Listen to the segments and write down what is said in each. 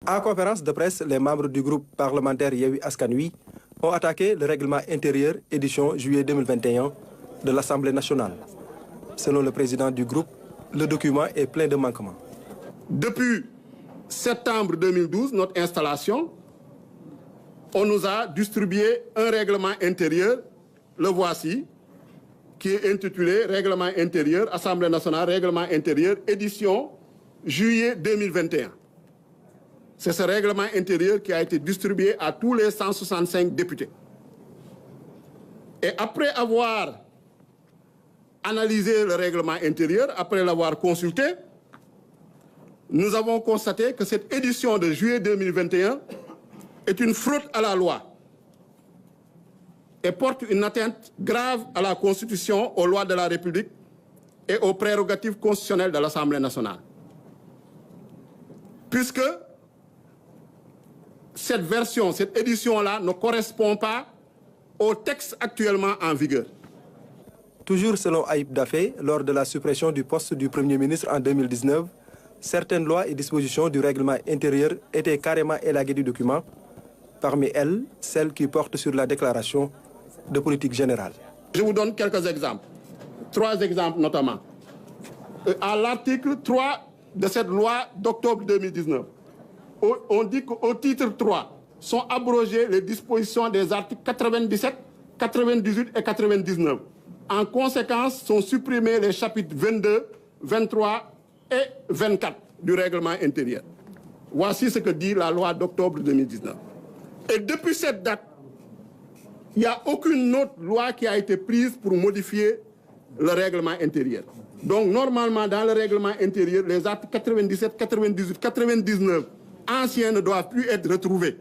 En conférence de presse, les membres du groupe parlementaire Yewwi Askan Wi ont attaqué le règlement intérieur édition juillet 2021 de l'Assemblée nationale. Selon le président du groupe, le document est plein de manquements. Depuis septembre 2012, notre installation, on nous a distribué un règlement intérieur, le voici, qui est intitulé Règlement intérieur, Assemblée nationale, Règlement intérieur, édition juillet 2021. C'est ce règlement intérieur qui a été distribué à tous les 165 députés. Et après avoir analysé le règlement intérieur, après l'avoir consulté, nous avons constaté que cette édition de juillet 2021 est une fraude à la loi et porte une atteinte grave à la Constitution, aux lois de la République et aux prérogatives constitutionnelles de l'Assemblée nationale. Puisque cette version, cette édition-là ne correspond pas au texte actuellement en vigueur. Toujours selon Ayib Daffé, lors de la suppression du poste du Premier ministre en 2019, certaines lois et dispositions du règlement intérieur étaient carrément élaguées du document, parmi elles, celles qui portent sur la déclaration de politique générale. Je vous donne quelques exemples. 3 exemples notamment. À l'article 3 de cette loi d'octobre 2019, on dit qu'au titre 3 sont abrogées les dispositions des articles 97, 98 et 99. En conséquence, sont supprimés les chapitres 22, 23 et 24 du règlement intérieur. Voici ce que dit la loi d'octobre 2019. Et depuis cette date, il n'y a aucune autre loi qui a été prise pour modifier le règlement intérieur. Donc normalement, dans le règlement intérieur, les articles 97, 98, 99 anciens ne doivent plus être retrouvés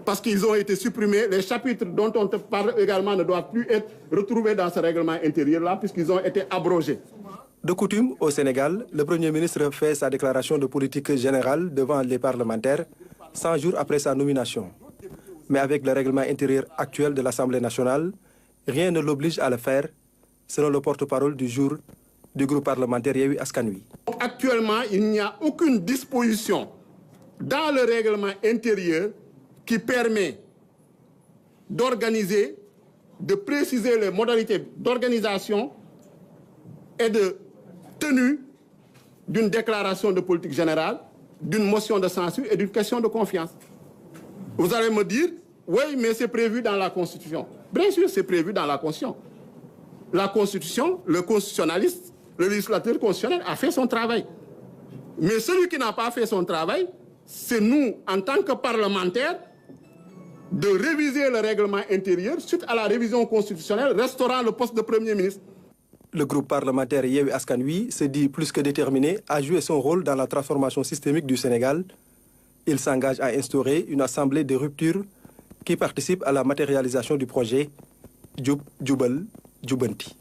parce qu'ils ont été supprimés. Les chapitres dont on te parle également ne doivent plus être retrouvés dans ce règlement intérieur-là puisqu'ils ont été abrogés. De coutume, au Sénégal, le Premier ministre fait sa déclaration de politique générale devant les parlementaires 100 jours après sa nomination. Mais avec le règlement intérieur actuel de l'Assemblée nationale, rien ne l'oblige à le faire, selon le porte-parole du jour du groupe parlementaire Yewwi Askan Wi. Actuellement, il n'y a aucune disposition dans le règlement intérieur qui permet d'organiser, de préciser les modalités d'organisation et de tenue d'une déclaration de politique générale, d'une motion de censure et d'une question de confiance. Vous allez me dire, oui, mais c'est prévu dans la Constitution. Bien sûr, c'est prévu dans la Constitution. La Constitution, le constitutionnaliste, le législateur constitutionnel a fait son travail. Mais celui qui n'a pas fait son travail, c'est nous, en tant que parlementaires, de réviser le règlement intérieur suite à la révision constitutionnelle restaurant le poste de Premier ministre. Le groupe parlementaire Yewwi Askan Wi se dit plus que déterminé à jouer son rôle dans la transformation systémique du Sénégal. Il s'engage à instaurer une assemblée de rupture qui participe à la matérialisation du projet Jub Jubal Jubanti.